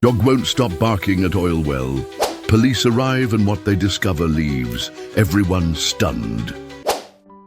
Dog won't stop barking at oil well. Police arrive and what they discover leaves. Everyone stunned.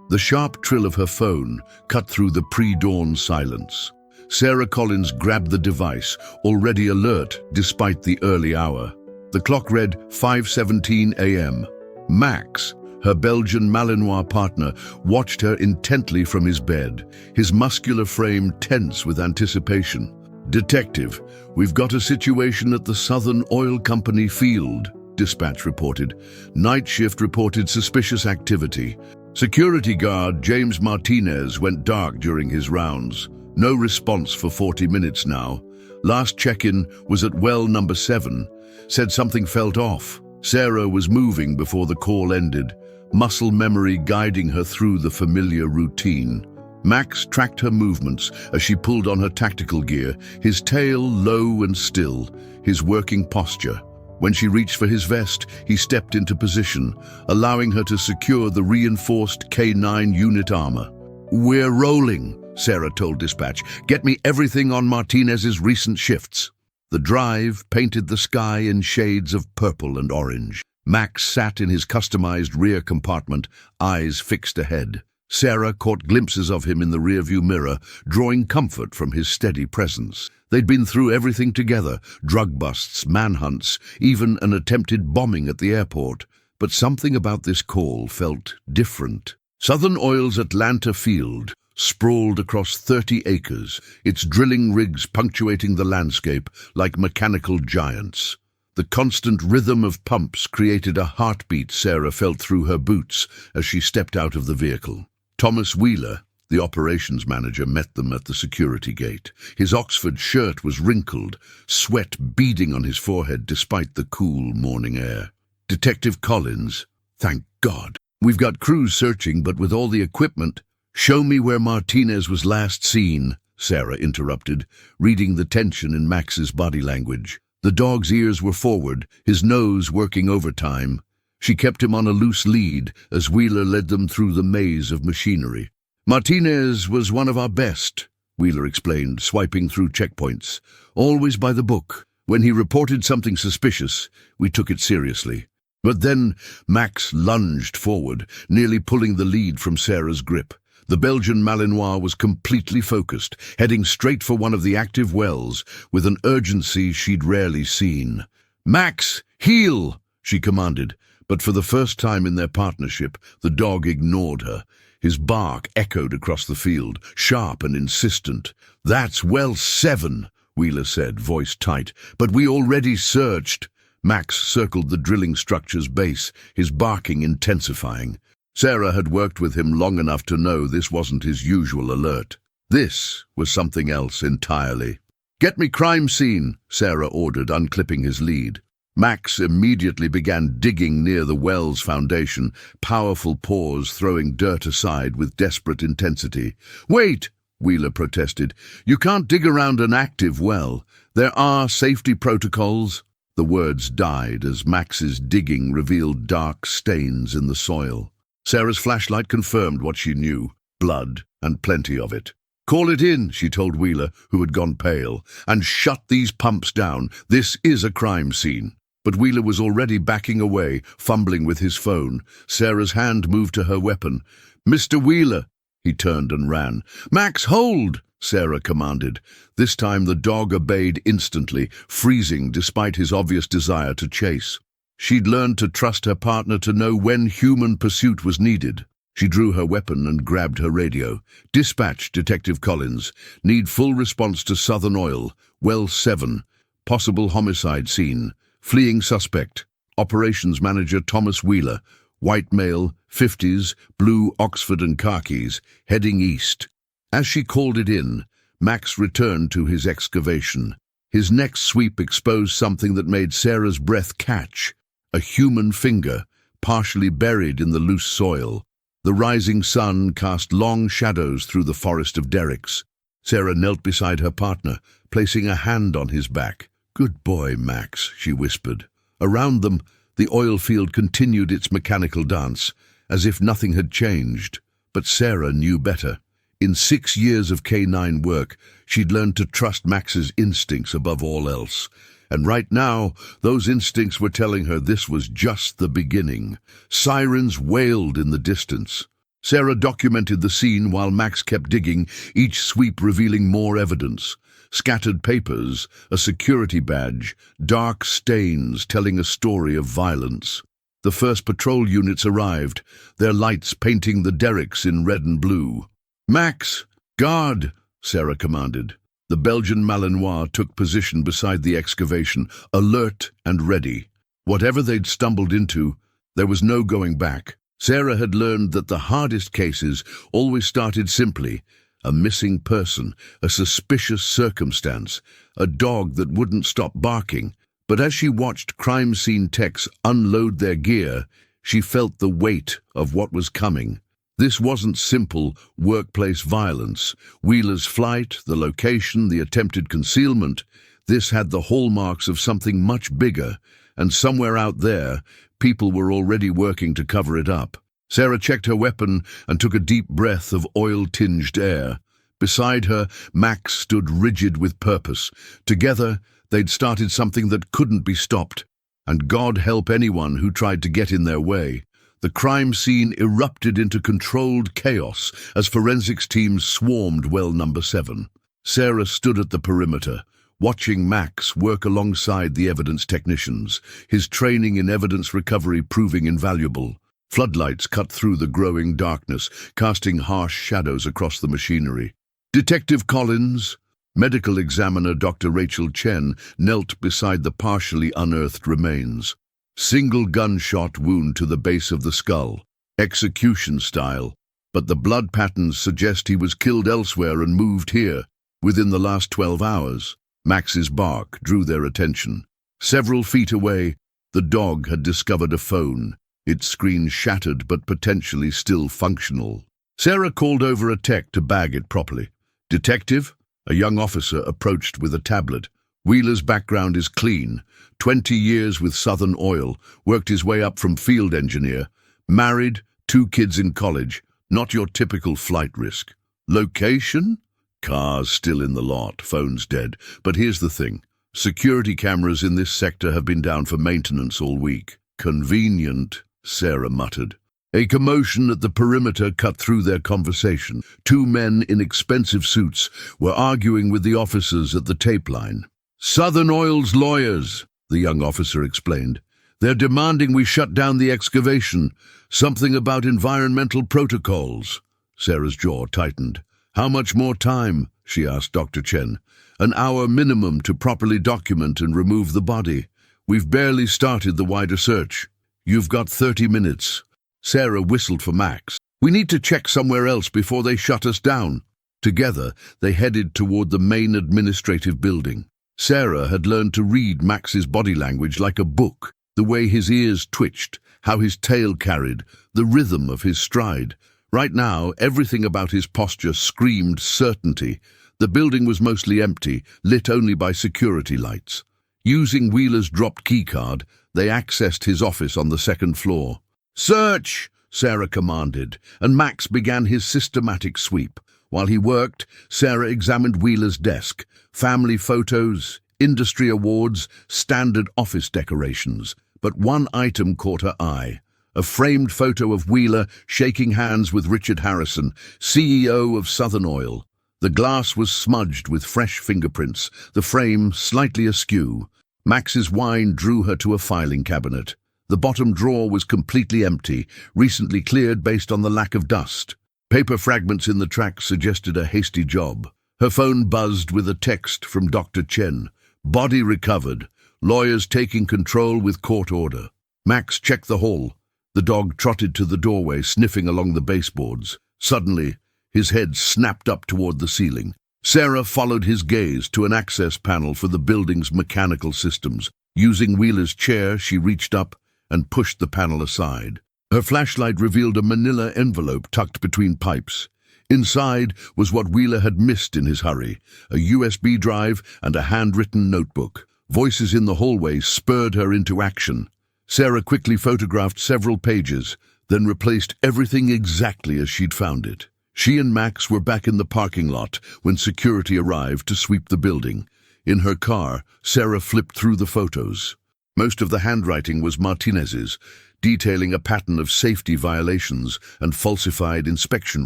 The sharp trill of her phone cut through the pre-dawn silence. Sarah Collins grabbed the device, already alert despite the early hour. The clock read 5:17 a.m. Max, her Belgian Malinois partner, watched her intently from his bed, his muscular frame tense with anticipation. "Detective, we've got a situation at the Southern Oil Company field," dispatch reported. Night shift reported suspicious activity. Security guard James Martinez went dark during his rounds. No response for 40 minutes now. Last check-in was at well number 7. Said something felt off. Sarah was moving before the call ended, muscle memory guiding her through the familiar routine. Max tracked her movements as she pulled on her tactical gear, his tail low and still, his working posture. When she reached for his vest, he stepped into position, allowing her to secure the reinforced K9 unit armor. "We're rolling," Sarah told dispatch. "Get me everything on Martinez's recent shifts." The drive painted the sky in shades of purple and orange. Max sat in his customized rear compartment, eyes fixed ahead. Sarah caught glimpses of him in the rearview mirror, drawing comfort from his steady presence. They'd been through everything together, drug busts, manhunts, even an attempted bombing at the airport. But something about this call felt different. Southern Oil's Atlanta field sprawled across 30 acres, its drilling rigs punctuating the landscape like mechanical giants. The constant rhythm of pumps created a heartbeat Sarah felt through her boots as she stepped out of the vehicle. Thomas Wheeler, the operations manager, met them at the security gate. His Oxford shirt was wrinkled, sweat beading on his forehead despite the cool morning air. "Detective Collins, thank God. We've got crews searching, but with all the equipment—" "Show me where Martinez was last seen," Sarah interrupted, reading the tension in Max's body language. The dog's ears were forward, his nose working overtime. She kept him on a loose lead as Wheeler led them through the maze of machinery. "Martinez was one of our best," Wheeler explained, swiping through checkpoints. "Always by the book. When he reported something suspicious, we took it seriously." But then Max lunged forward, nearly pulling the lead from Sarah's grip. The Belgian Malinois was completely focused, heading straight for one of the active wells, with an urgency she'd rarely seen. "Max, heel!" she commanded, but for the first time in their partnership, the dog ignored her. His bark echoed across the field, sharp and insistent. "That's well 7, Wheeler said, voice tight. "But we already searched." Max circled the drilling structure's base, his barking intensifying. Sarah had worked with him long enough to know this wasn't his usual alert. This was something else entirely. "Get me crime scene," Sarah ordered, unclipping his lead. Max immediately began digging near the well's foundation, powerful paws throwing dirt aside with desperate intensity. "Wait!" Wheeler protested. "You can't dig around an active well. There are safety protocols." The words died as Max's digging revealed dark stains in the soil. Sarah's flashlight confirmed what she knew: blood, and plenty of it. "Call it in," she told Wheeler, who had gone pale, "and shut these pumps down. This is a crime scene." But Wheeler was already backing away, fumbling with his phone. Sarah's hand moved to her weapon. "Mr. Wheeler!" He turned and ran. "Max, hold!" Sarah commanded. This time the dog obeyed instantly, freezing despite his obvious desire to chase. She'd learned to trust her partner to know when human pursuit was needed. She drew her weapon and grabbed her radio. "Dispatch, Detective Collins. Need full response to Southern Oil. Well 7. Possible homicide scene. Fleeing suspect. Operations Manager Thomas Wheeler. White male, 50s, blue Oxford and khakis, heading east." As she called it in, Max returned to his excavation. His next sweep exposed something that made Sarah's breath catch. A human finger, partially buried in the loose soil. The rising sun cast long shadows through the forest of derricks. Sarah knelt beside her partner, placing a hand on his back. "Good boy, Max," she whispered. Around them, the oil field continued its mechanical dance, as if nothing had changed. But Sarah knew better. In 6 years of K9 work, she'd learned to trust Max's instincts above all else. And right now, those instincts were telling her this was just the beginning. Sirens wailed in the distance. Sarah documented the scene while Max kept digging, each sweep revealing more evidence. Scattered papers, a security badge, dark stains telling a story of violence. The first patrol units arrived, their lights painting the derricks in red and blue. "Max, guard!" Sarah commanded. The Belgian Malinois took position beside the excavation, alert and ready. Whatever they'd stumbled into, there was no going back. Sarah had learned that the hardest cases always started simply: a missing person, a suspicious circumstance, a dog that wouldn't stop barking. But as she watched crime scene techs unload their gear, she felt the weight of what was coming. This wasn't simple workplace violence. Wheeler's flight, the location, the attempted concealment. This had the hallmarks of something much bigger, and somewhere out there, people were already working to cover it up. Sarah checked her weapon and took a deep breath of oil-tinged air. Beside her, Max stood rigid with purpose. Together, they'd started something that couldn't be stopped, and God help anyone who tried to get in their way. The crime scene erupted into controlled chaos as forensics teams swarmed well number 7. Sarah stood at the perimeter, watching Max work alongside the evidence technicians, his training in evidence recovery proving invaluable. Floodlights cut through the growing darkness, casting harsh shadows across the machinery. Detective Collins, medical examiner Dr. Rachel Chen, knelt beside the partially unearthed remains. Single gunshot wound to the base of the skull, execution style, but the blood patterns suggest he was killed elsewhere and moved here within the last 12 hours. Max's bark drew their attention. Several feet away, the dog had discovered a phone, its screen shattered but potentially still functional. Sarah called over a tech to bag it properly. "Detective?" A young officer approached with a tablet. Wheeler's background is clean. 20 years with Southern Oil, worked his way up from field engineer. Married, 2 kids in college, not your typical flight risk. Location? Cars still in the lot, phone's dead. But here's the thing. Security cameras in this sector have been down for maintenance all week. Convenient, Sarah muttered. A commotion at the perimeter cut through their conversation. 2 men in expensive suits were arguing with the officers at the tape line. "Southern Oil's lawyers," the young officer explained. "They're demanding we shut down the excavation. Something about environmental protocols." Sarah's jaw tightened. "How much more time?" she asked Dr. Chen. "An hour minimum to properly document and remove the body. We've barely started the wider search." "You've got 30 minutes. Sarah whistled for Max. "We need to check somewhere else before they shut us down." Together, they headed toward the main administrative building. Sarah had learned to read Max's body language like a book, the way his ears twitched, how his tail carried, the rhythm of his stride. Right now, everything about his posture screamed certainty. The building was mostly empty, lit only by security lights. Using Wheeler's dropped keycard, they accessed his office on the 2nd floor. "Search!" Sarah commanded, and Max began his systematic sweep. While he worked, Sarah examined Wheeler's desk. Family photos, industry awards, standard office decorations. But one item caught her eye. A framed photo of Wheeler shaking hands with Richard Harrison, CEO of Southern Oil. The glass was smudged with fresh fingerprints, the frame slightly askew. Max's whine drew her to a filing cabinet. The bottom drawer was completely empty, recently cleared based on the lack of dust. Paper fragments in the tracks suggested a hasty job. Her phone buzzed with a text from Dr. Chen. "Body recovered. Lawyers taking control with court order." Max checked the hall. The dog trotted to the doorway, sniffing along the baseboards. Suddenly, his head snapped up toward the ceiling. Sarah followed his gaze to an access panel for the building's mechanical systems. Using Wheeler's chair, she reached up and pushed the panel aside. Her flashlight revealed a manila envelope tucked between pipes. Inside was what Wheeler had missed in his hurry, a USB drive and a handwritten notebook. Voices in the hallway spurred her into action. Sarah quickly photographed several pages, then replaced everything exactly as she'd found it. She and Max were back in the parking lot when security arrived to sweep the building. In her car, Sarah flipped through the photos. Most of the handwriting was Martinez's, detailing a pattern of safety violations and falsified inspection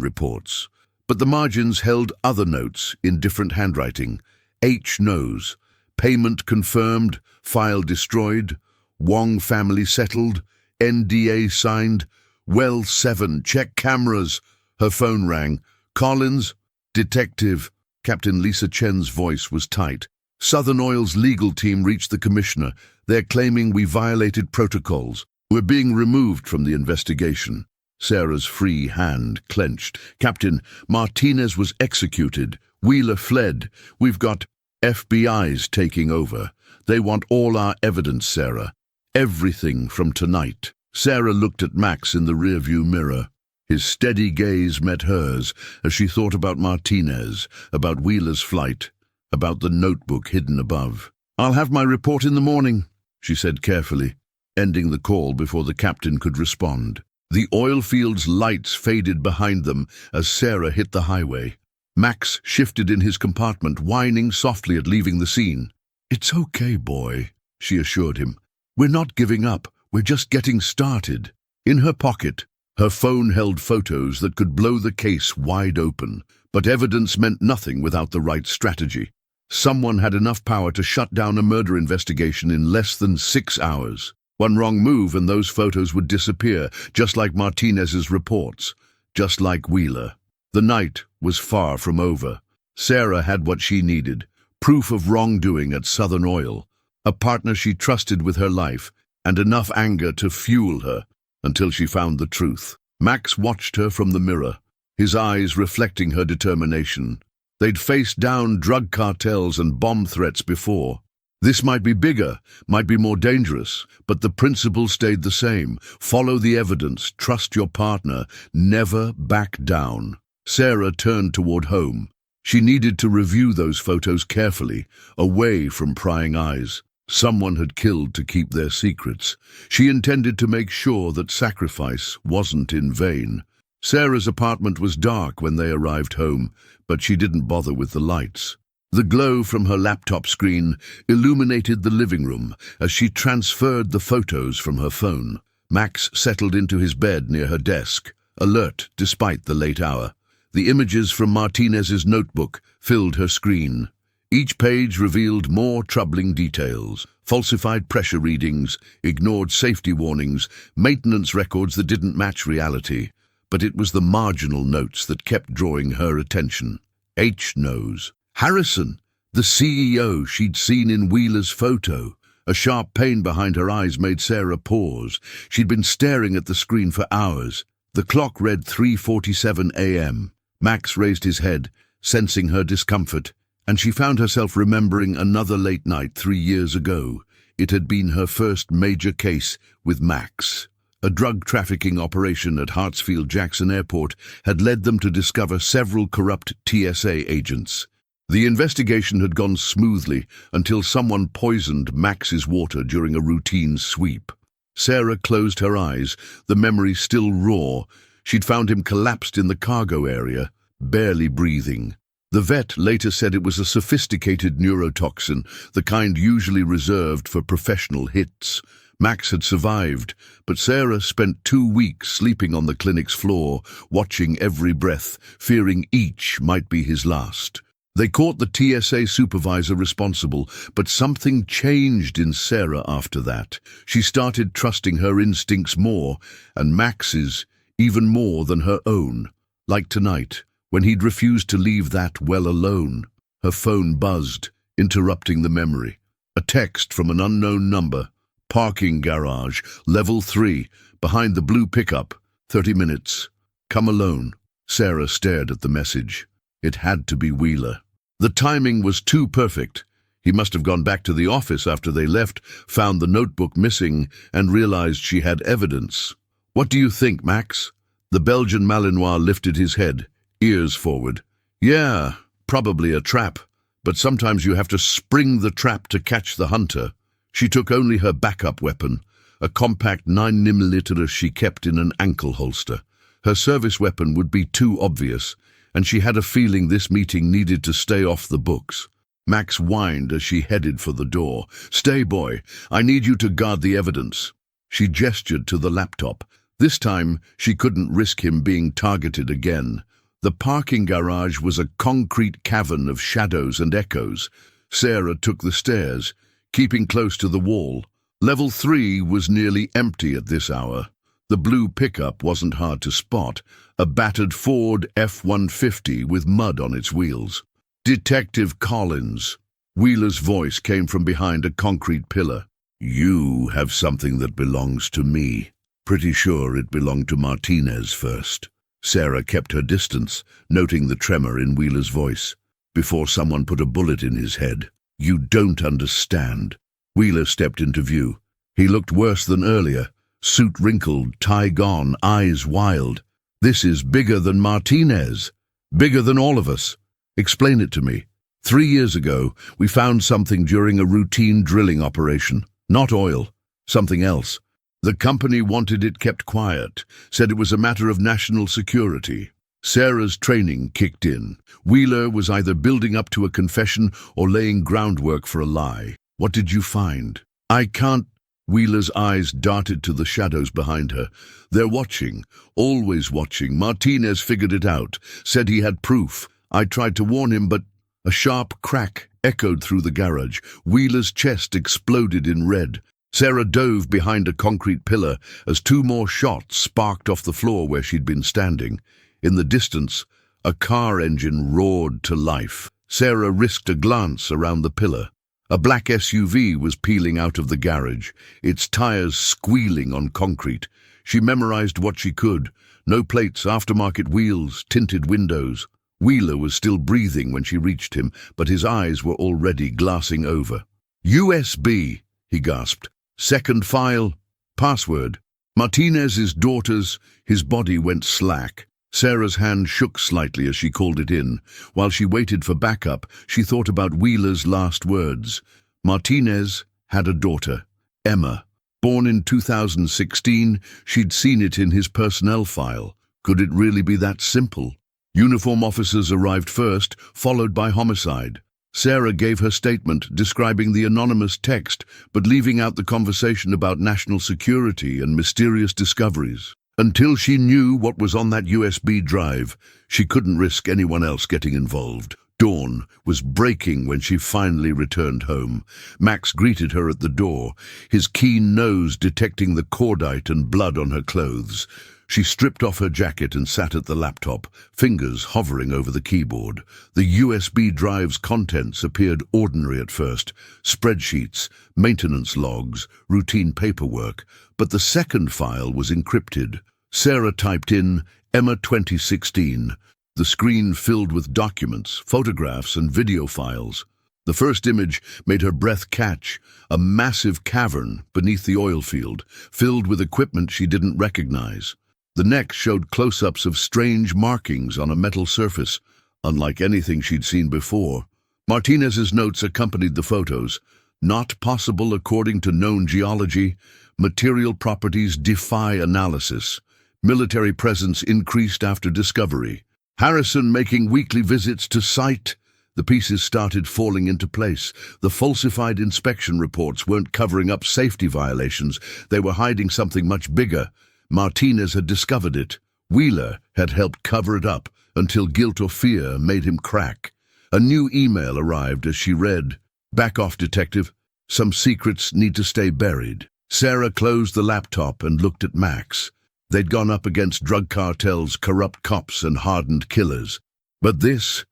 reports. But the margins held other notes in different handwriting. H knows. Payment confirmed. File destroyed. Wong family settled. NDA signed. Well 7. Check cameras. Her phone rang. Collins? Detective. Captain Lisa Chen's voice was tight. Southern Oil's legal team reached the commissioner. They're claiming we violated protocols. We're being removed from the investigation. Sarah's free hand clenched. Captain, Martinez was executed. Wheeler fled. We've got FBI's taking over. They want all our evidence, Sarah. Everything from tonight. Sarah looked at Max in the rearview mirror. His steady gaze met hers as she thought about Martinez, about Wheeler's flight, about the notebook hidden above. I'll have my report in the morning, she said carefully, ending the call before the captain could respond. The oil field's lights faded behind them as Sarah hit the highway. Max shifted in his compartment, whining softly at leaving the scene. It's okay, boy, she assured him. We're not giving up. We're just getting started. In her pocket, her phone held photos that could blow the case wide open, but evidence meant nothing without the right strategy. Someone had enough power to shut down a murder investigation in less than 6 hours. One wrong move and those photos would disappear, just like Martinez's reports, just like Wheeler. The night was far from over. Sarah had what she needed, proof of wrongdoing at Southern Oil, a partner she trusted with her life, and enough anger to fuel her until she found the truth. Max watched her from the mirror, his eyes reflecting her determination. They'd faced down drug cartels and bomb threats before. This might be bigger, might be more dangerous, but the principle stayed the same. Follow the evidence, trust your partner, never back down. Sarah turned toward home. She needed to review those photos carefully, away from prying eyes. Someone had killed to keep their secrets. She intended to make sure that sacrifice wasn't in vain. Sarah's apartment was dark when they arrived home, but she didn't bother with the lights. The glow from her laptop screen illuminated the living room as she transferred the photos from her phone. Max settled into his bed near her desk, alert despite the late hour. The images from Martinez's notebook filled her screen. Each page revealed more troubling details: falsified pressure readings, ignored safety warnings, maintenance records that didn't match reality. But it was the marginal notes that kept drawing her attention. H knows. Harrison, the CEO she'd seen in Wheeler's photo. A sharp pain behind her eyes made Sarah pause. She'd been staring at the screen for hours. The clock read 3:47 a.m. Max raised his head, sensing her discomfort, and she found herself remembering another late night 3 years ago. It had been her first major case with Max. A drug trafficking operation at Hartsfield-Jackson Airport had led them to discover several corrupt TSA agents. The investigation had gone smoothly until someone poisoned Max's water during a routine sweep. Sarah closed her eyes, the memory still raw. She'd found him collapsed in the cargo area, barely breathing. The vet later said it was a sophisticated neurotoxin, the kind usually reserved for professional hits. Max had survived, but Sarah spent 2 weeks sleeping on the clinic's floor, watching every breath, fearing each might be his last. They caught the TSA supervisor responsible, but something changed in Sarah after that. She started trusting her instincts more, and Max's even more than her own. Like tonight, when he'd refused to leave that well alone. Her phone buzzed, interrupting the memory. A text from an unknown number. Parking garage, level 3, behind the blue pickup, 30 minutes. Come alone. Sarah stared at the message. It had to be Wheeler. The timing was too perfect. He must have gone back to the office after they left, found the notebook missing, and realized she had evidence. What do you think, Max? The Belgian Malinois lifted his head, ears forward. Yeah, probably a trap, but sometimes you have to spring the trap to catch the hunter. She took only her backup weapon, a compact 9mm she kept in an ankle holster. Her service weapon would be too obvious, and she had a feeling this meeting needed to stay off the books. Max whined as she headed for the door. "Stay, boy. I need you to guard the evidence." She gestured to the laptop. This time, she couldn't risk him being targeted again. The parking garage was a concrete cavern of shadows and echoes. Sarah took the stairs, keeping close to the wall. Level 3 was nearly empty at this hour. The blue pickup wasn't hard to spot, a battered Ford F-150 with mud on its wheels. "Detective Collins." Wheeler's voice came from behind a concrete pillar. "You have something that belongs to me. Pretty sure it belonged to Martinez first." Sarah kept her distance, noting the tremor in Wheeler's voice. "Before someone put a bullet in his head. You don't understand." Wheeler stepped into view. He looked worse than earlier, suit wrinkled, tie gone, eyes wild. "This is bigger than Martinez. Bigger than all of us. Explain it to me." 3 years ago, we found something during a routine drilling operation. Not oil, something else. The company wanted it kept quiet, said it was a matter of national security. Sarah's training kicked in. Wheeler was either building up to a confession or laying groundwork for a lie. "What did you find?" "I can't." Wheeler's eyes darted to the shadows behind her. "They're watching, always watching. Martinez figured it out, said he had proof. I tried to warn him, but..." A sharp crack echoed through the garage. Wheeler's chest exploded in red. Sarah dove behind a concrete pillar as 2 more shots sparked off the floor where she'd been standing. In the distance, a car engine roared to life. Sarah risked a glance around the pillar. A black SUV was peeling out of the garage, its tires squealing on concrete. She memorized what she could. No plates, aftermarket wheels, tinted windows. Wheeler was still breathing when she reached him, but his eyes were already glassing over. "USB," he gasped. "Second file. Password." Martinez's daughter's. His body went slack. Sarah's hand shook slightly as she called it in. While she waited for backup, she thought about Wheeler's last words. Martinez had a daughter, Emma. Born in 2016, she'd seen it in his personnel file. Could it really be that simple? Uniform officers arrived first, followed by homicide. Sarah gave her statement describing the anonymous text, but leaving out the conversation about national security and mysterious discoveries. Until she knew what was on that USB drive, she couldn't risk anyone else getting involved. Dawn was breaking when she finally returned home. Max greeted her at the door, his keen nose detecting the cordite and blood on her clothes. She stripped off her jacket and sat at the laptop, fingers hovering over the keyboard. The USB drive's contents appeared ordinary at first. Spreadsheets, maintenance logs, routine paperwork. But the second file was encrypted. Sarah typed in Emma 2016. The screen filled with documents, photographs, and video files. The first image made her breath catch, a massive cavern beneath the oil field, filled with equipment she didn't recognize. The next showed close-ups of strange markings on a metal surface, unlike anything she'd seen before. Martinez's notes accompanied the photos. Not possible according to known geology. Material properties defy analysis. Military presence increased after discovery. Harrison making weekly visits to site. The pieces started falling into place. The falsified inspection reports weren't covering up safety violations. They were hiding something much bigger. Martinez had discovered it. Wheeler had helped cover it up until guilt or fear made him crack. A new email arrived as she read, "Back off, detective. Some secrets need to stay buried." Sarah closed the laptop and looked at Max. They'd gone up against drug cartels, corrupt cops, and hardened killers. But this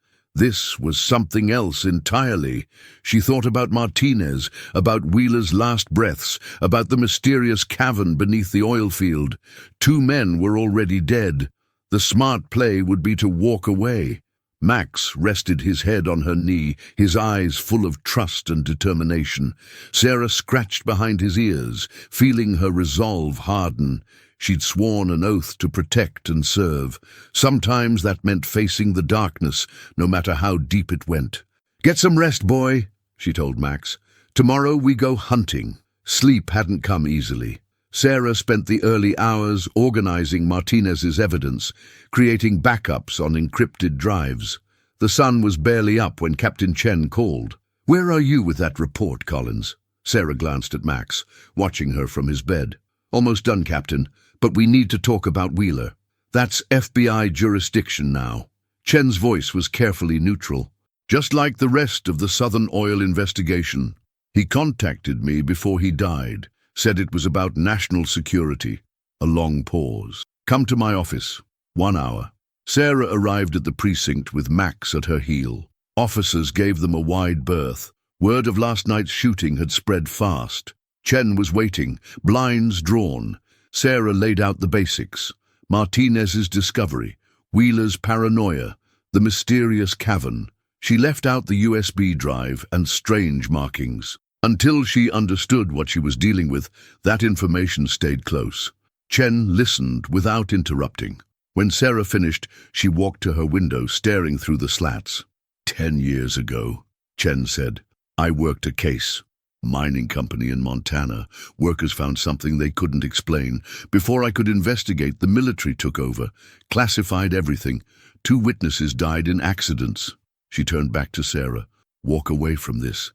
was something else entirely. She thought about Martinez, about Wheeler's last breaths, about the mysterious cavern beneath the oil field. 2 men were already dead. The smart play would be to walk away. Max rested his head on her knee, his eyes full of trust and determination. Sarah scratched behind his ears, feeling her resolve harden. She'd sworn an oath to protect and serve. Sometimes that meant facing the darkness, no matter how deep it went. "Get some rest, boy," she told Max. "Tomorrow we go hunting." Sleep hadn't come easily. Sarah spent the early hours organizing Martinez's evidence, creating backups on encrypted drives. The sun was barely up when Captain Chen called. Where are you with that report, Collins? Sarah glanced at Max, watching her from his bed. Almost done, Captain, but we need to talk about Wheeler. That's FBI jurisdiction now. Chen's voice was carefully neutral. Just like the rest of the Southern Oil investigation. He contacted me before he died, said it was about national security. A long pause. Come to my office. 1 hour. Sarah arrived at the precinct with Max at her heel. Officers gave them a wide berth. Word of last night's shooting had spread fast. Chen was waiting, blinds drawn. Sarah laid out the basics. Martinez's discovery, Wheeler's paranoia, the mysterious cavern. She left out the USB drive and strange markings. Until she understood what she was dealing with, that information stayed close. Chen listened without interrupting. When Sarah finished, she walked to her window, staring through the slats. 10 years ago, Chen said, I worked a case. Mining company in Montana. Workers found something they couldn't explain. Before I could investigate, the military took over, classified everything. 2 witnesses died in accidents. She turned back to Sarah. Walk away from this.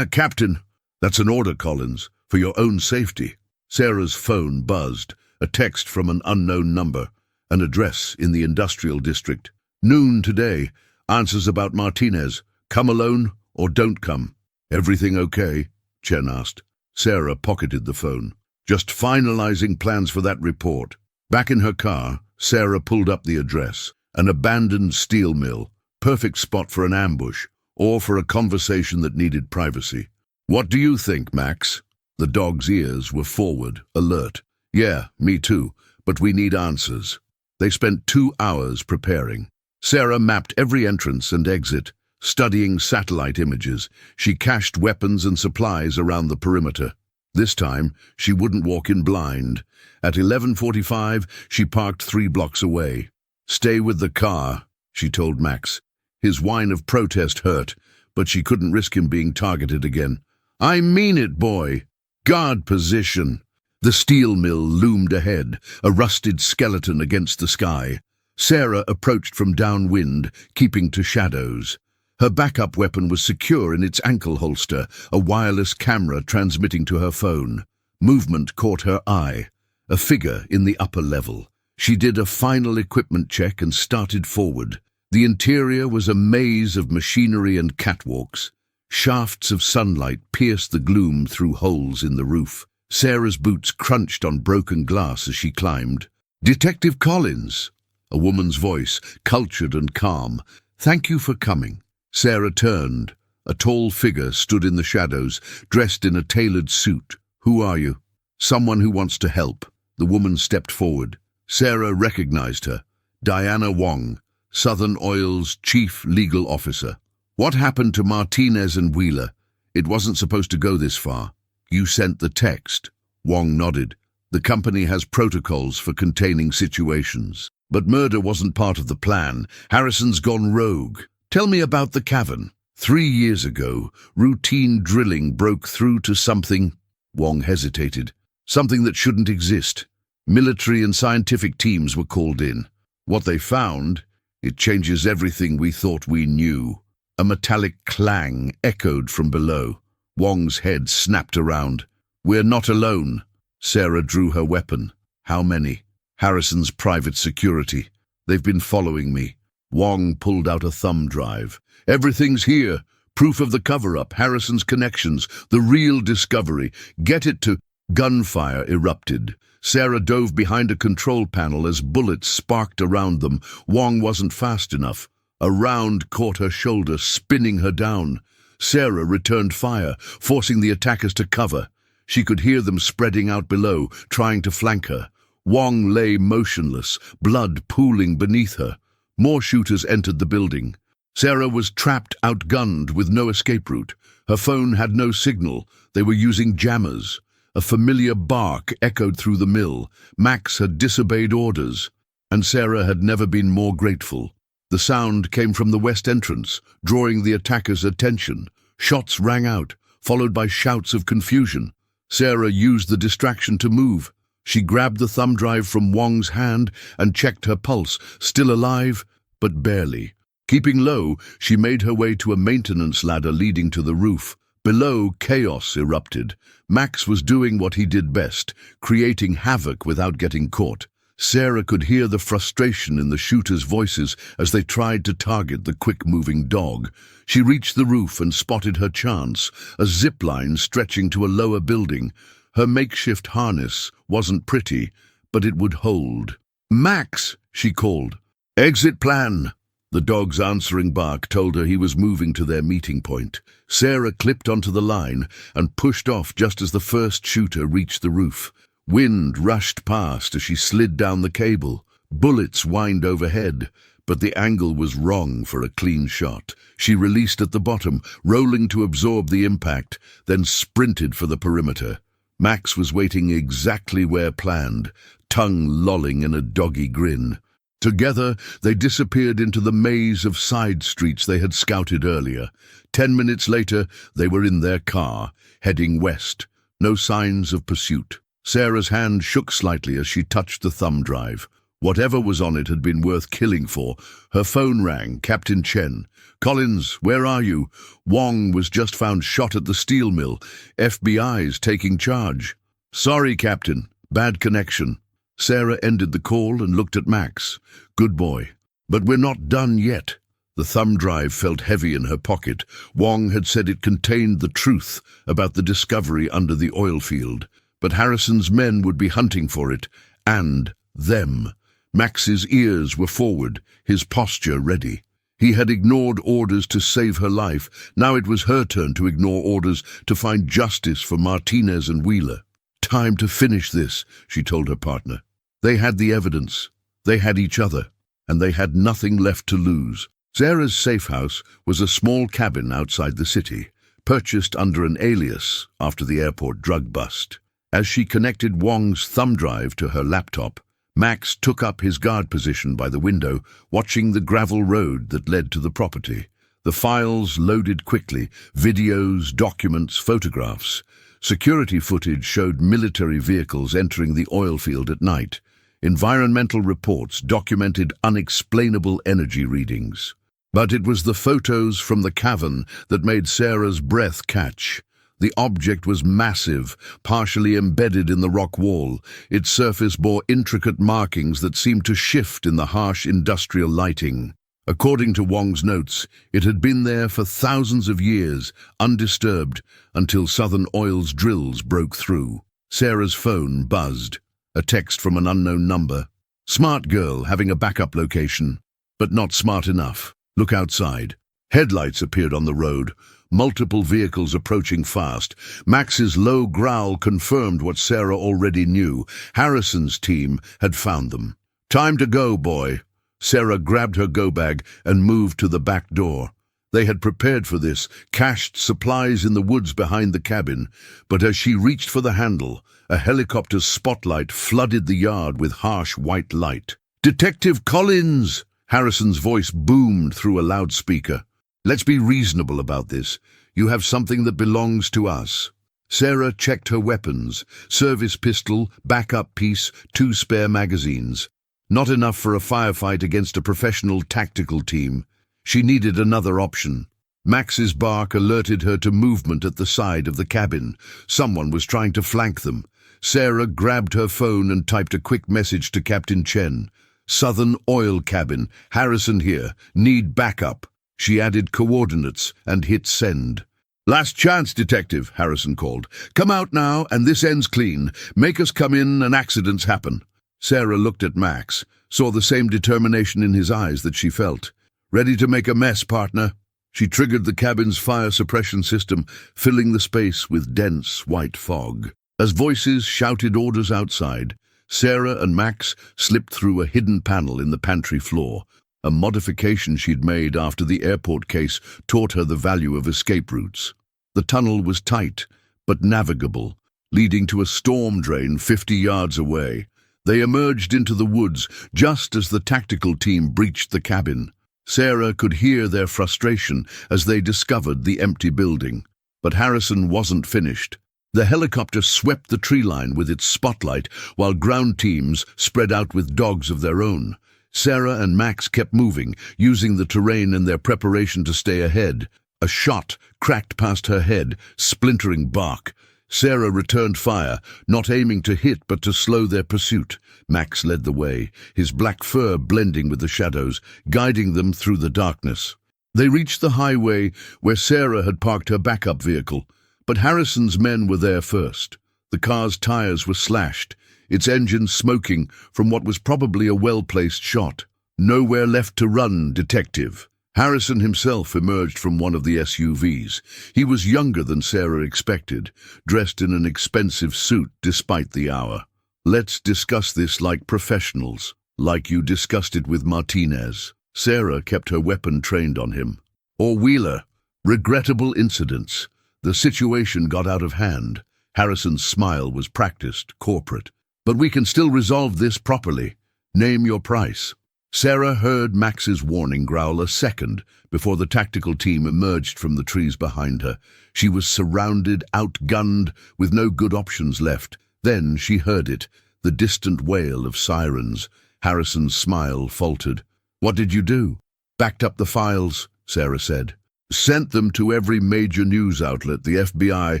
Captain, that's an order, Collins, for your own safety. Sarah's phone buzzed, a text from an unknown number, an address in the industrial district. Noon today, answers about Martinez. Come alone or don't come. Everything okay? Chen asked. Sarah pocketed the phone. Just finalizing plans for that report. Back in her car, Sarah pulled up the address. An abandoned steel mill. Perfect spot for an ambush, or for a conversation that needed privacy. What do you think, Max? The dog's ears were forward, alert. Yeah, me too, but we need answers. They spent 2 hours preparing. Sarah mapped every entrance and exit, studying satellite images. She cached weapons and supplies around the perimeter. This time, she wouldn't walk in blind. At 11:45, she parked 3 blocks away. Stay with the car, she told Max. His whine of protest hurt, but she couldn't risk him being targeted again. I mean it, boy. Guard position. The steel mill loomed ahead, a rusted skeleton against the sky. Sarah approached from downwind, keeping to shadows. Her backup weapon was secure in its ankle holster, a wireless camera transmitting to her phone. Movement caught her eye. A figure in the upper level. She did a final equipment check and started forward. The interior was a maze of machinery and catwalks. Shafts of sunlight pierced the gloom through holes in the roof. Sarah's boots crunched on broken glass as she climbed. Detective Collins, a woman's voice, cultured and calm. Thank you for coming. Sarah turned. A tall figure stood in the shadows, dressed in a tailored suit. Who are you? Someone who wants to help. The woman stepped forward. Sarah recognized her. Diana Wong, Southern Oil's chief legal officer. What happened to Martinez and Wheeler? It wasn't supposed to go this far. You sent the text. Wong nodded. The company has protocols for containing situations. But murder wasn't part of the plan. Harrison's gone rogue. Tell me about the cavern. 3 years ago, routine drilling broke through to something. Wong hesitated. Something that shouldn't exist. Military and scientific teams were called in. What they found, it changes everything we thought we knew. A metallic clang echoed from below. Wong's head snapped around. We're not alone. Sarah drew her weapon. How many? Harrison's private security. They've been following me. Wong pulled out a thumb drive. Everything's here. Proof of the cover-up, Harrison's connections, the real discovery. Get it to... Gunfire erupted. Sarah dove behind a control panel as bullets sparked around them. Wong wasn't fast enough. A round caught her shoulder, spinning her down. Sarah returned fire, forcing the attackers to cover. She could hear them spreading out below, trying to flank her. Wong lay motionless, blood pooling beneath her. More shooters entered the building. Sarah was trapped, outgunned, with no escape route. Her phone had no signal. They were using jammers. A familiar bark echoed through the mill. Max had disobeyed orders, and Sarah had never been more grateful. The sound came from the west entrance, drawing the attackers' attention. Shots rang out, followed by shouts of confusion. Sarah used the distraction to move. She grabbed the thumb drive from Wong's hand and checked her pulse, still alive, but barely. Keeping low, she made her way to a maintenance ladder leading to the roof. Below, chaos erupted. Max was doing what he did best, creating havoc without getting caught. Sarah could hear the frustration in the shooters' voices as they tried to target the quick-moving dog. She reached the roof and spotted her chance, a zip line stretching to a lower building. Her makeshift harness wasn't pretty, but it would hold. "Max!" she called. "Exit plan!" The dog's answering bark told her he was moving to their meeting point. Sarah clipped onto the line and pushed off just as the first shooter reached the roof. Wind rushed past as she slid down the cable. Bullets whined overhead, but the angle was wrong for a clean shot. She released at the bottom, rolling to absorb the impact, then sprinted for the perimeter. Max was waiting exactly where planned, tongue lolling in a doggy grin. Together, they disappeared into the maze of side streets they had scouted earlier. 10 minutes later, they were in their car, heading west. No signs of pursuit. Sarah's hand shook slightly as she touched the thumb drive. Whatever was on it had been worth killing for. Her phone rang. Captain Chen. "Collins, where are you? Wong was just found shot at the steel mill. FBI's taking charge." "Sorry, Captain. Bad connection." Sarah ended the call and looked at Max. "Good boy. But we're not done yet." The thumb drive felt heavy in her pocket. Wong had said it contained the truth about the discovery under the oil field. But Harrison's men would be hunting for it, and them. Max's ears were forward, his posture ready. He had ignored orders to save her life. Now it was her turn to ignore orders to find justice for Martinez and Wheeler. "Time to finish this," she told her partner. They had the evidence, they had each other, and they had nothing left to lose. Sarah's safe house was a small cabin outside the city, purchased under an alias after the airport drug bust. As she connected Wong's thumb drive to her laptop, Max took up his guard position by the window, watching the gravel road that led to the property. The files loaded quickly, videos, documents, photographs. Security footage showed military vehicles entering the oil field at night. Environmental reports documented unexplainable energy readings. But it was the photos from the cavern that made Sarah's breath catch. The object was massive, partially embedded in the rock wall. Its surface bore intricate markings that seemed to shift in the harsh industrial lighting. According to Wong's notes, it had been there for thousands of years, undisturbed, until Southern Oil's drills broke through. Sarah's phone buzzed. A text from an unknown number. "Smart girl having a backup location, but not smart enough. Look outside." Headlights appeared on the road, multiple vehicles approaching fast. Max's low growl confirmed what Sarah already knew. Harrison's team had found them. "Time to go, boy." Sarah grabbed her go-bag and moved to the back door. They had prepared for this, cached supplies in the woods behind the cabin, but as she reached for the handle, a helicopter's spotlight flooded the yard with harsh white light. "Detective Collins!" Harrison's voice boomed through a loudspeaker. "Let's be reasonable about this. You have something that belongs to us." Sarah checked her weapons, service pistol, backup piece, 2 spare magazines. Not enough for a firefight against a professional tactical team. She needed another option. Max's bark alerted her to movement at the side of the cabin. Someone was trying to flank them. Sarah grabbed her phone and typed a quick message to Captain Chen. "Southern Oil Cabin, Harrison here, need backup." She added coordinates and hit send. "Last chance, Detective," Harrison called. "Come out now, and this ends clean. Make us come in and accidents happen." Sarah looked at Max, saw the same determination in his eyes that she felt. "Ready to make a mess, partner?" She triggered the cabin's fire suppression system, filling the space with dense white fog. As voices shouted orders outside, Sarah and Max slipped through a hidden panel in the pantry floor. A modification she'd made after the airport case taught her the value of escape routes. The tunnel was tight, but navigable, leading to a storm drain 50 yards away. They emerged into the woods just as the tactical team breached the cabin. Sarah could hear their frustration as they discovered the empty building. But Harrison wasn't finished. The helicopter swept the tree line with its spotlight, while ground teams spread out with dogs of their own. Sarah and Max kept moving, using the terrain in their preparation to stay ahead. A shot cracked past her head, splintering bark. Sarah returned fire, not aiming to hit but to slow their pursuit. Max led the way, his black fur blending with the shadows, guiding them through the darkness. They reached the highway where Sarah had parked her backup vehicle, but Harrison's men were there first. The car's tires were slashed, its engine smoking from what was probably a well-placed shot. "Nowhere left to run, detective." Harrison himself emerged from one of the SUVs. He was younger than Sarah expected, dressed in an expensive suit despite the hour. "Let's discuss this like professionals, like you discussed it with Martinez." Sarah kept her weapon trained on him. "Or Wheeler. Regrettable incidents. The situation got out of hand." Harrison's smile was practiced, corporate. "But we can still resolve this properly. Name your price." Sarah heard Max's warning growl a second before the tactical team emerged from the trees behind her. She was surrounded, outgunned, with no good options left. Then she heard it, the distant wail of sirens. Harrison's smile faltered. "What did you do?" "Backed up the files," Sarah said. "Sent them to every major news outlet, the FBI,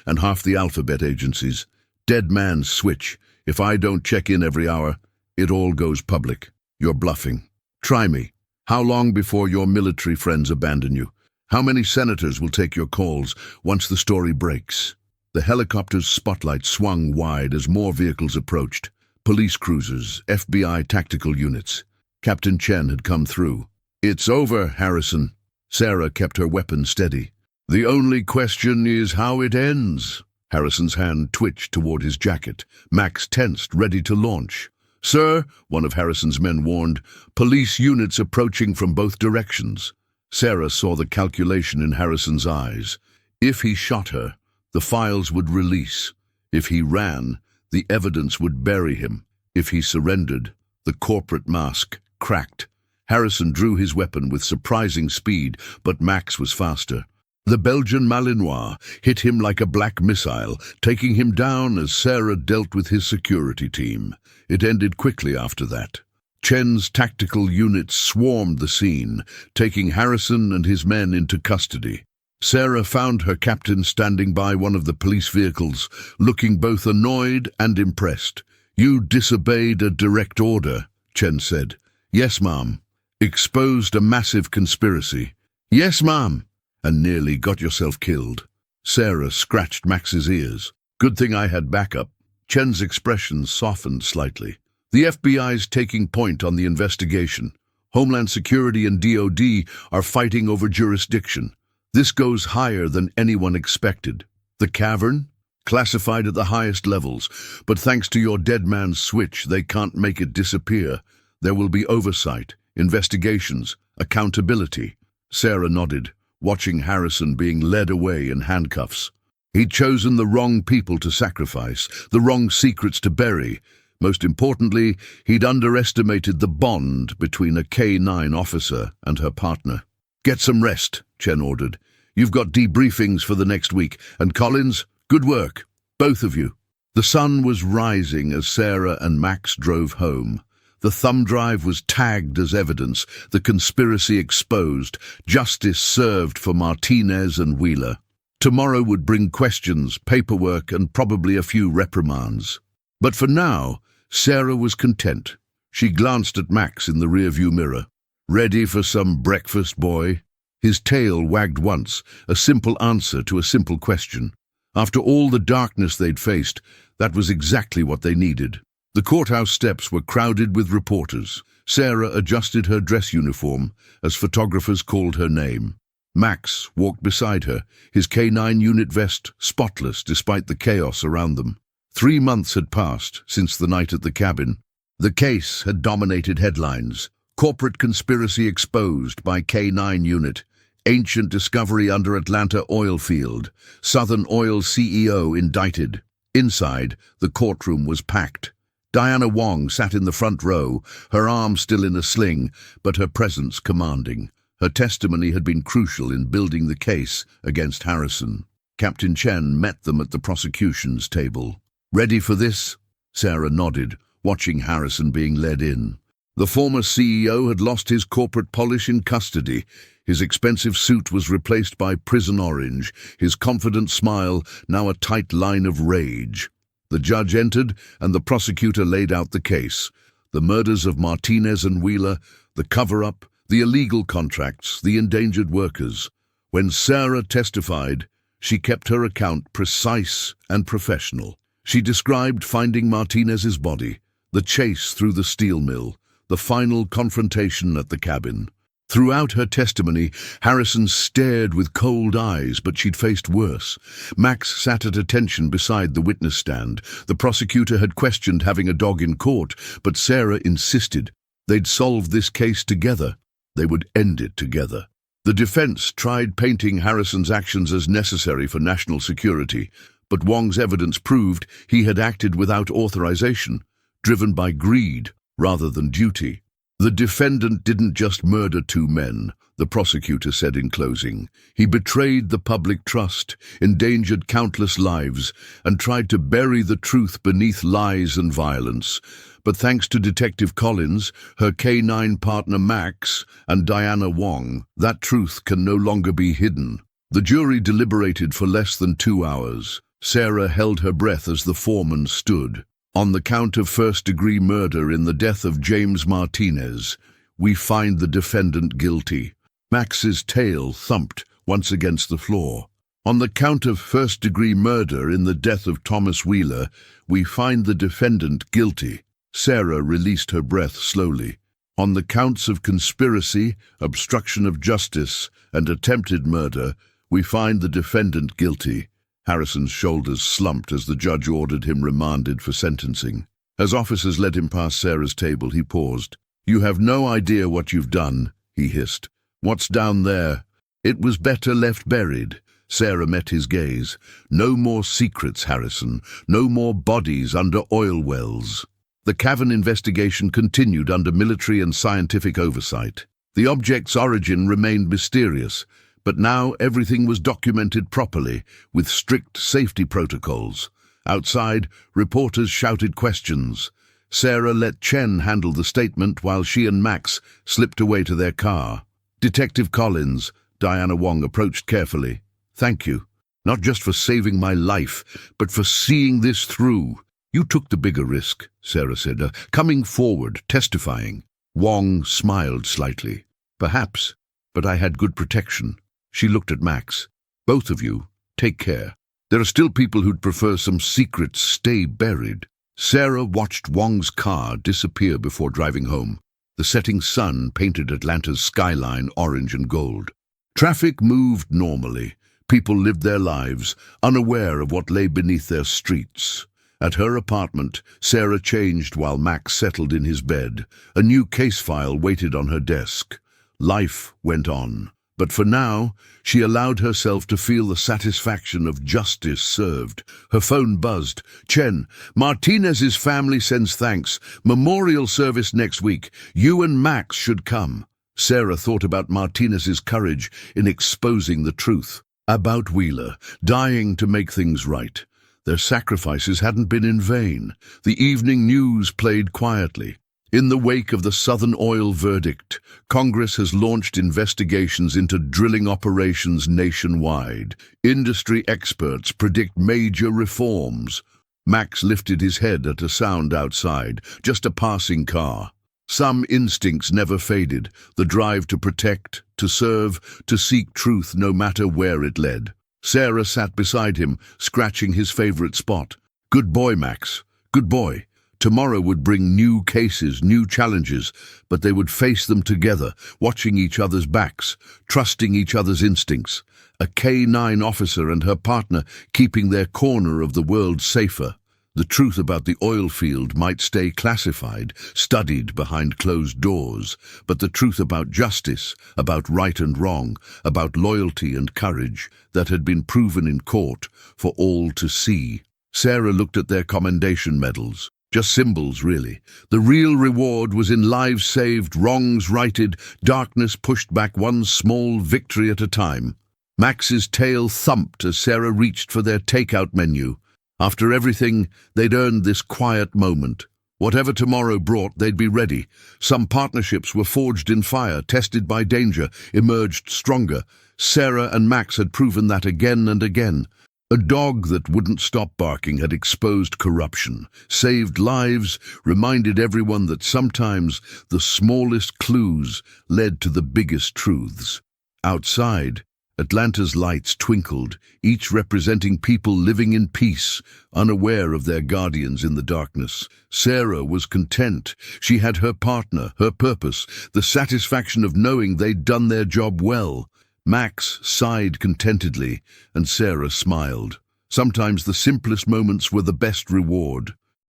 and half the alphabet agencies. Dead man's switch. If I don't check in every hour, it all goes public. You're bluffing. Try me. How long before your military friends abandon you? How many senators will take your calls once the story breaks?" The helicopter's spotlight swung wide as more vehicles approached. Police cruisers, FBI tactical units. Captain Chen had come through. "It's over, Harrison." Sarah kept her weapon steady. "The only question is how it ends." Harrison's hand twitched toward his jacket. Max tensed, ready to launch. "Sir," one of Harrison's men warned, "police units approaching from both directions." Sarah saw the calculation in Harrison's eyes. If he shot her, the files would release. If he ran, the evidence would bury him. If he surrendered, the corporate mask cracked. Harrison drew his weapon with surprising speed, but Max was faster. The Belgian Malinois hit him like a black missile, taking him down as Sarah dealt with his security team. It ended quickly after that. Chen's tactical units swarmed the scene, taking Harrison and his men into custody. Sarah found her captain standing by one of the police vehicles, looking both annoyed and impressed. "You disobeyed a direct order," Chen said. "Yes, ma'am." "Exposed a massive conspiracy." "Yes, ma'am." "And nearly got yourself killed." Sarah scratched Max's ears. "Good thing I had backup." Chen's expression softened slightly. "The FBI's taking point on the investigation. Homeland Security and DOD are fighting over jurisdiction. This goes higher than anyone expected. The cavern? Classified at the highest levels, but thanks to your dead man's switch, they can't make it disappear. There will be oversight, investigations, accountability." Sarah nodded, watching Harrison being led away in handcuffs. He'd chosen the wrong people to sacrifice, the wrong secrets to bury. Most importantly, he'd underestimated the bond between a K-9 officer and her partner. "Get some rest," Chen ordered. "You've got debriefings for the next week, and Collins, good work, both of you." The sun was rising as Sarah and Max drove home. The thumb drive was tagged as evidence, the conspiracy exposed, justice served for Martinez and Wheeler. Tomorrow would bring questions, paperwork, and probably a few reprimands. But for now, Sarah was content. She glanced at Max in the rearview mirror. "Ready for some breakfast, boy?" His tail wagged once, a simple answer to a simple question. After all the darkness they'd faced, that was exactly what they needed. The courthouse steps were crowded with reporters. Sarah adjusted her dress uniform as photographers called her name. Max walked beside her, his K-9 unit vest spotless despite the chaos around them. 3 months had passed since the night at the cabin. The case had dominated headlines. Corporate conspiracy exposed by K-9 unit. Ancient discovery under Atlanta oil field. Southern Oil CEO indicted. Inside, the courtroom was packed. Diana Wong sat in the front row, her arm still in a sling, but her presence commanding. Her testimony had been crucial in building the case against Harrison. Captain Chen met them at the prosecution's table. "Ready for this?" Sarah nodded, watching Harrison being led in. The former CEO had lost his corporate polish in custody. His expensive suit was replaced by prison orange, his confident smile now a tight line of rage. The judge entered, and the prosecutor laid out the case. The murders of Martinez and Wheeler, the cover-up, the illegal contracts, the endangered workers. When Sarah testified, she kept her account precise and professional. She described finding Martinez's body, the chase through the steel mill, the final confrontation at the cabin. Throughout her testimony, Harrison stared with cold eyes, but she'd faced worse. Max sat at attention beside the witness stand. The prosecutor had questioned having a dog in court, but Sarah insisted. They'd solve this case together. They would end it together. The defense tried painting Harrison's actions as necessary for national security, but Wong's evidence proved he had acted without authorization, driven by greed rather than duty. The defendant didn't just murder two men, the prosecutor said in closing. He betrayed the public trust, endangered countless lives, and tried to bury the truth beneath lies and violence. But thanks to Detective Collins, her K9 partner Max, and Diana Wong, that truth can no longer be hidden. The jury deliberated for less than 2 hours. Sarah held her breath as the foreman stood. On the count of first-degree murder in the death of James Martinez, we find the defendant guilty. Max's tail thumped once against the floor. On the count of first-degree murder in the death of Thomas Wheeler, we find the defendant guilty. Sarah released her breath slowly. On the counts of conspiracy, obstruction of justice, and attempted murder, we find the defendant guilty. Harrison's shoulders slumped as the judge ordered him remanded for sentencing. As officers led him past Sarah's table, he paused. "You have no idea what you've done," he hissed. "What's down there? It was better left buried." Sarah met his gaze. "No more secrets, Harrison. No more bodies under oil wells." The Cavan investigation continued under military and scientific oversight. The object's origin remained mysterious, but now everything was documented properly, with strict safety protocols. Outside, reporters shouted questions. Sarah let Chen handle the statement while she and Max slipped away to their car. Detective Collins, Diana Wong approached carefully. "Thank you, not just for saving my life, but for seeing this through." "You took the bigger risk," Sarah said, "coming forward, testifying." Wong smiled slightly. "Perhaps, but I had good protection." She looked at Max. "Both of you, take care. There are still people who'd prefer some secrets stay buried." Sarah watched Wong's car disappear before driving home. The setting sun painted Atlanta's skyline orange and gold. Traffic moved normally. People lived their lives, unaware of what lay beneath their streets. At her apartment, Sarah changed while Max settled in his bed. A new case file waited on her desk. Life went on. But for now, she allowed herself to feel the satisfaction of justice served. Her phone buzzed. "Chen, Martinez's family sends thanks. Memorial service next week. You and Max should come." Sarah thought about Martinez's courage in exposing the truth. About Wheeler, dying to make things right. Their sacrifices hadn't been in vain. The evening news played quietly. In the wake of the Southern Oil verdict, Congress has launched investigations into drilling operations nationwide. Industry experts predict major reforms. Max lifted his head at a sound outside, just a passing car. Some instincts never faded, the drive to protect, to serve, to seek truth no matter where it led. Sarah sat beside him, scratching his favorite spot. "Good boy, Max. Good boy." Tomorrow would bring new cases, new challenges, but they would face them together, watching each other's backs, trusting each other's instincts. A K9 officer and her partner keeping their corner of the world safer. The truth about the oil field might stay classified, studied behind closed doors, but the truth about justice, about right and wrong, about loyalty and courage, that had been proven in court for all to see. Sarah looked at their commendation medals. Just symbols, really. The real reward was in lives saved, wrongs righted, darkness pushed back one small victory at a time. Max's tail thumped as Sarah reached for their takeout menu. After everything, they'd earned this quiet moment. Whatever tomorrow brought, they'd be ready. Some partnerships were forged in fire, tested by danger, emerged stronger. Sarah and Max had proven that again and again. A dog that wouldn't stop barking had exposed corruption, saved lives, reminded everyone that sometimes the smallest clues led to the biggest truths. Outside, Atlanta's lights twinkled, each representing people living in peace, unaware of their guardians in the darkness. Sarah was content. She had her partner, her purpose, the satisfaction of knowing they'd done their job well. Max sighed contentedly, and Sarah smiled. Sometimes the simplest moments were the best reward.